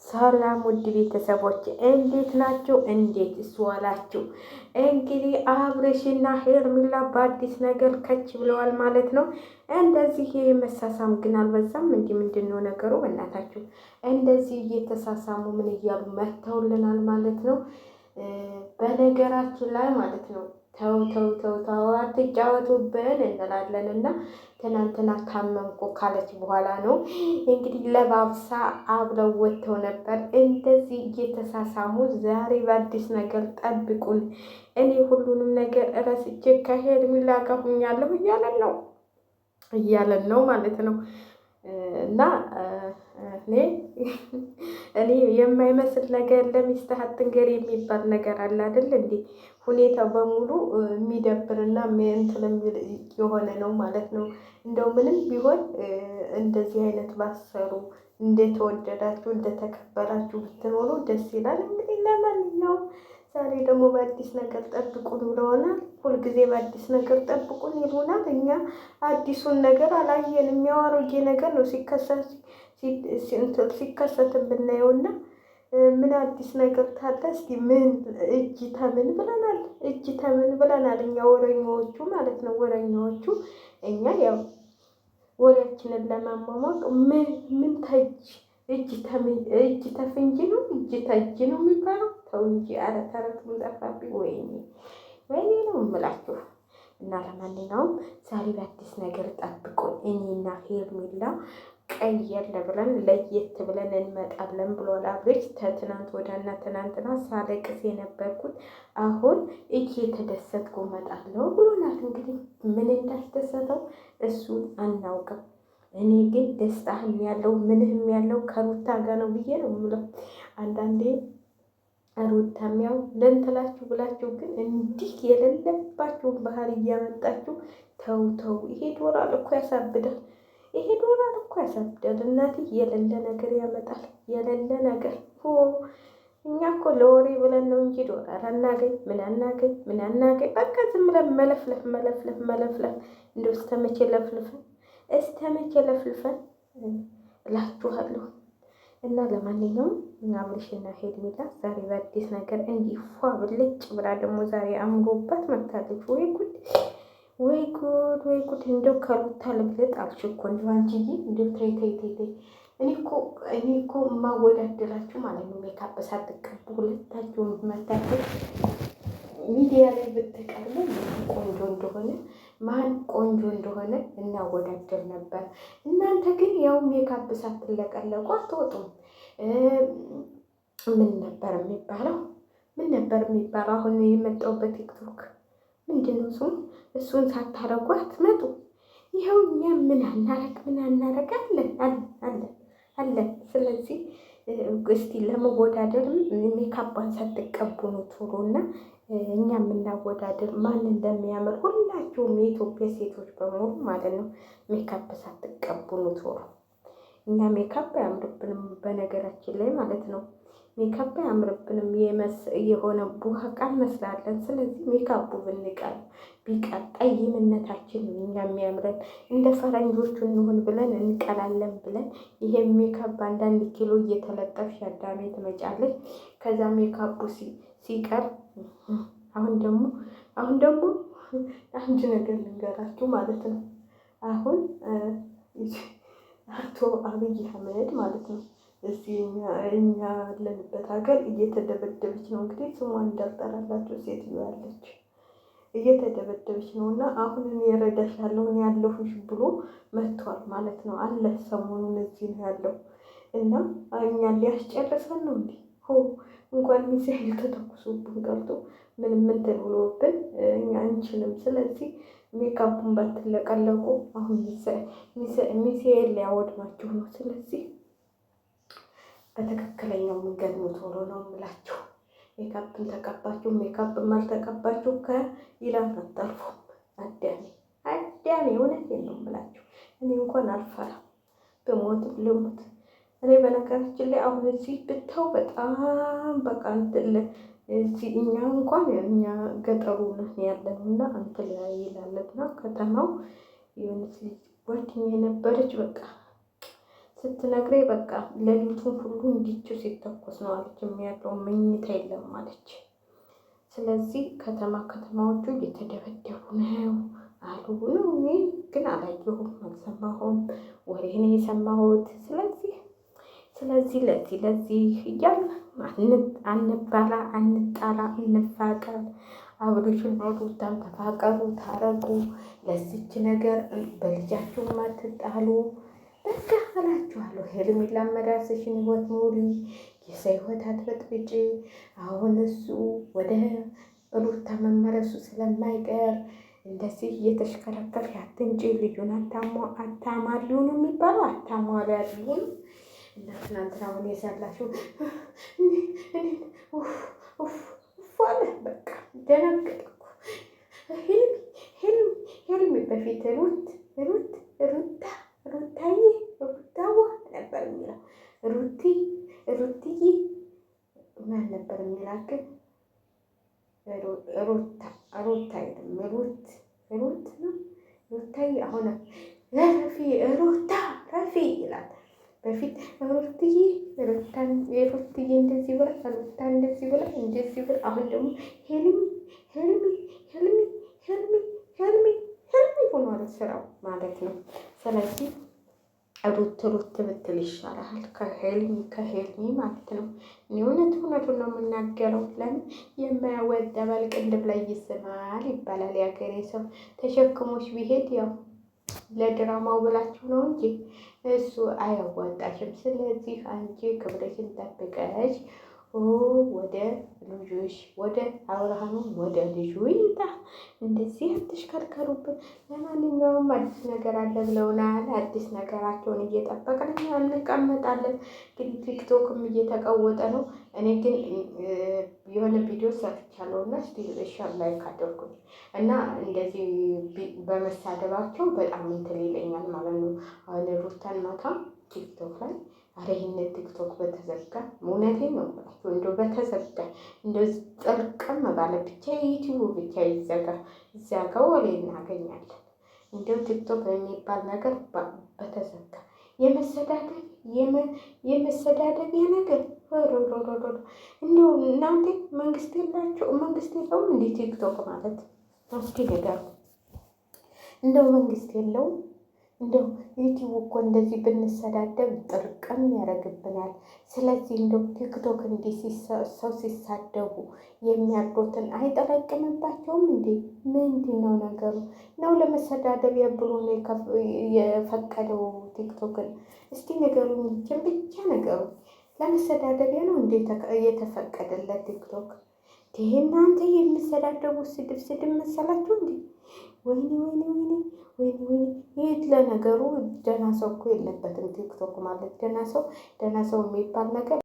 ሰላም ውድ ቤተሰቦች እንዴት ናችሁ? እንዴት ዋላችሁ? እንግዲህ አብርሽና ሄርሜላ በአዲስ ነገር ከች ብለዋል ማለት ነው። እንደዚህ መሳሳም ግን አልበዛም? ምንድን ነው ነገሩ? በእናታችሁ እንደዚህ እየተሳሳሙ ምን እያሉ መጥተውልናል ማለት ነው። በነገራችን ላይ ማለት ነው ተው ተው ተው ተው አትጫወቱብን እንላለን እና ትናንትና ታመምኩ ካለች በኋላ ነው እንግዲህ ለባብሳ አብረው ወጥተው ነበር። እንደዚህ እየተሳሳሙ ዛሬ በአዲስ ነገር ጠብቁን፣ እኔ ሁሉንም ነገር እረስቼ ከሄርሜላ ጋር ሁኛለሁ እያለን ነው ማለት ነው። እና እኔ የማይመስል ነገር ለሚስትህ አትንገር የሚባል ነገር አለ አይደል እንዴ? ሁኔታው በሙሉ የሚደብርና እንትን የሆነ ነው ማለት ነው። እንደው ምንም ቢሆን እንደዚህ አይነት ባሰሩ እንደተወደዳችሁ እንደተከበራችሁ ብትኖሩ ደስ ይላል። እንግዲህ ለማንኛውም ዛሬ ደግሞ በአዲስ ነገር ጠብቁን ብለውናል። ሁልጊዜ በአዲስ ነገር ጠብቁን ይሉናል። እኛ አዲሱን ነገር አላየንም። የሚያወሩት ነገር ነው ሲከሰት ብናየውና ምን አዲስ ነገር ታለ? እስኪ ምን እጅ ተምን ብለናል? እጅ ተምን ብለናል? እኛ ወረኛዎቹ ማለት ነው። ወረኛዎቹ እኛ ያው ወሬያችንን ለማሟሟቅ ምን ተጅ እጅ ተፍንጅ ነው እጅ ተጅ ነው የሚባለው። ተው እንጂ ኧረ ተረቱን ጠፋብኝ። ወይኔ ነው የምላችሁ። እና ለማንኛውም ዛሬ በአዲስ ነገር ጠብቁን። እኔና ሄርሜላ ቀየር ብለን ለየት ብለን እንመጣለን ብሏል አብርሽ። ከትናንት ወዲያና ትናንትና ሳለቅስ የነበርኩት አሁን እየተደሰትኩ እመጣለሁ ብሎናል። እንግዲህ ምን እንዳስደሰተው እሱን አናውቅም። እኔ ግን ደስታህም ያለው ምንህም ያለው ከሩታ ጋር ነው ብዬ ነው የምለው። አንዳንዴ ሩታም ያው ለእንትላችሁ ብላችሁ ግን እንዲህ የሌለባችሁን ባህሪ እያመጣችሁ ተው ተው። ይሄ ዶላር እኮ ያሳብዳል። ይሄ ዶላር እኮ ያሳብዳል። እናቴ የሌለ ነገር ያመጣል። የሌለ ነገር እኛ እኮ ለወሬ ብለን ነው እንጂ ዶላር አናገኝ ምን አናገኝ። በቃ ዝም ብለን መለፍለፍ እንደው እስተመቼ ለፍልፈን እላችኋለሁ። እና ለማንኛውም አብርሽና ሄርሜላ ዛሬ በአዲስ ነገር እንዲፏ ብልጭ ብላ ደግሞ ዛሬ አምሮባት መጥታለች። ወይ ጉድ ወይ ጉድ ወይ ጉድ! እንደው ከሩታ ልብልጥ አልሽ እኮ እንደው አንቺዬ፣ እንደው ተይ። እኔ እኮ የማወዳደራችሁ ማለት ነው ሜካፕ ሳትቀቡ ሁለታችሁም መታችሁ ሚዲያ ላይ ብትቀርቡ ማን ቆንጆ እንደሆነ እናወዳደር ነበር። እናንተ ግን ያው ሜካፕ ሳትለቀለቁ አትወጡም። ምን ነበር የሚባለው? አሁን የመጣሁበት ቲክቶክ ምንድን ነው ስሙ? እሱን ሳታረጉ አትመጡ። ይኸው እኛ ምን አናረግ አለን። ስለዚህ እስቲ ለመወዳደርም ሜካፓን ሳትቀቡ ነው ቶሎ እና እኛ የምናወዳደር ማን እንደሚያምር ሁላችሁም የኢትዮጵያ ሴቶች በሙሉ ማለት ነው ሜካፕ ሳትቀቡ ነው ቶሎ። እኛ ሜካፕ አያምርብንም በነገራችን ላይ ማለት ነው። ሜካፕ አያምርብንም የሆነ ቡሃቃ እንመስላለን። ስለዚህ ሜካፑ ቢቀር ጠይምነታችን እኛ የሚያምረን እንደ ፈረንጆቹ እንሆን ብለን እንቀላለን ብለን ይሄ ሜካፕ አንዳንድ ኪሎ እየተለጠፍሽ አዳሜ ትመጫለች። ከዛ ሜካፑ ሲቀር አሁን ደግሞ አንድ ነገር ልንገራችሁ ማለት ነው። አሁን አቶ አብይ አህመድ ማለት ነው እዚህ እኛ ያለንበት ሀገር እየተደበደበች ነው። እንግዲህ ስሟን እንዳልጠራላችሁ ሴትዮ ያለች እየተደበደበች ነው እና አሁን እኔ እረዳሻለሁ ያለሁሽ ብሎ መጥቷል ማለት ነው። አለ ሰሞኑን እዚህ ነው ያለው እና እኛን ሊያስጨርሰን ነው እንዴ? እንኳን ሚሳኤል ተተኩሶብን ቀርቶ ምንም እንትን ብሎብን እኛ አንችልም። ስለዚህ ሜካፑን ባትለቀለቁ አሁን ሚሳኤል ሊያወድማችሁ ነው። ስለዚህ በትክክለኛው መንገድ ነው ቶሎ ነው የምላችሁ። ሜካፕን ተቀባችሁ ሜካፕን አልተቀባችሁ ከኢራን አታልፉም። አዳሜ እውነቴን ነው የምላችሁ። እኔ እንኳን አልፈራም፣ ብሞትም ልሙት። እኔ በነገራችን ላይ አሁን እዚህ ብተው በጣም በቃ እዚህ እኛ ገጠሩ ነን ያለን እና እንትን ይላለና ከተማው የሆነች ልጅ ጓደኛዬ የነበረች በቃ ስትነግረኝ በቃ ሌሊቱን ሁሉ እንዲችው ሲተኮስ ነው አለች። የሚያድረው መኝታ የለም አለች። ስለዚህ ከተማዎቹ እየተደበደቡ ነው አሉ ነው። እኔ ግን አላየሁም፣ አልሰማሁም፣ ወሬ ነው የሰማሁት። ስለዚህ ለዚህ እያለ አንባላ፣ አንጣላ፣ እንፋቀር። አብርሽና ሩታም ተፋቀሩ፣ ታረቁ። ለዚች ነገር በልጃችሁም አትጣሉ። በቃ እላችኋለሁ። ሄርሜላም ራስሽን ህይወት ኑሪ፣ የሰው ህይወት አትበጥብጪ። አሁን እሱ ወደ ሩታ መመለሱ ስለማይቀር እንደዚህ እየተሽከረከርሽ አትንጪ። ልጁን አታማሪው ነው የሚባለው፣ አታሟሪያለሁ። እና ትናንትና አሁን የሰላሽው አለ። በቃ ደነገጥኩ። ሄልሚ በፊት ሩታዬ ሩታዋ ነበር የሚለው። ሩትዬ ማን ነበር የሚላት ግን? ሩታ አይደለም ሩት ነው። ሩታዬ አሁን ረፊ ይላል። በፊት ሩትዬ እንደዚህ ብላ ሩታ እንደዚህ ብላ አሁን ደግሞ ሄልሚ ሆኗል ስራው ማለት ነው። ስለዚህ ሩት ብትል ይሻላል ከሄልሚ ማለት ነው። እውነቱን ነው የምናገረው። ለምን የማያወደበል ቅንድብ ላይ ይስማል ይባላል የሀገሬ ሰው። ተሸክሞች ቢሄድ ያው ለድራማው ብላችሁ ነው እንጂ እሱ አያዋጣሽም። ስለዚህ አንቺ ክብረሽን ጠብቀሽ ወደ ልጆች ወደ አብርሃምም ወደ ልጁ ይምጣ። እንደዚህ አትሽከርከሩብን። ለማንኛውም አዲስ ነገር አለ ብለውናል። አዲስ ነገራቸውን እየጠበቅን እንቀመጣለን። ግን ቲክቶክም እየተቀወጠ ነው። እኔ ግን የሆነ ቪዲዮ ሰርቻለሁ እና ሻር ላይ ካደርጉኝ እና እንደዚህ በመሳደባቸው በጣም እንትን ይለኛል ማለት ነው። አሁን ሩታን ማታ ቲክቶክ ላይ አረ ይህንን ቲክቶክ በተዘጋ እውነቴን ነው ብላችሁ እንደው በተዘጋ እንደው ጥርቅም ባለ ብቻ ዩቲዩብ ብቻ ይዘጋ፣ እዚያ ጋር ወሬ እናገኛለን። እንደው ቲክቶክ የሚባል ነገር በተዘጋ የመሰዳደቢያ ነገር እንደው እናንተ መንግስት የለውም እንዴ ቲክቶክ ማለት እስኪ ንገሩ። እንደው መንግስት የለውም? እንደው ዩቲዩብ እኮ እንደዚህ ብንሰዳደብ ጥርቅም ያደርግብናል። ስለዚህ እንደው ቲክቶክ እንዲህ ሰው ሲሳደቡ የሚያርዱትን አይጠረቅምባቸውም እንዴ? ምንድን ነው ነገሩ? ነው ለመሰዳደቢያ ብሎ ነው የፈቀደው ቲክቶክን? እስቲ ነገሩ ይችን ብቻ ነገሩ ለመሰዳደቢያ ነው እንዴ የተፈቀደለት ቲክቶክ? ይሄ እናንተ የሚሰዳደቡ ስድብ መሰላችሁ እንዴ? ወይኔ ይህ ለነገሩ ደህና ሰው እኮ የለበትም ቲክቶክ ማለት። ደህና ሰው የሚባል ነገር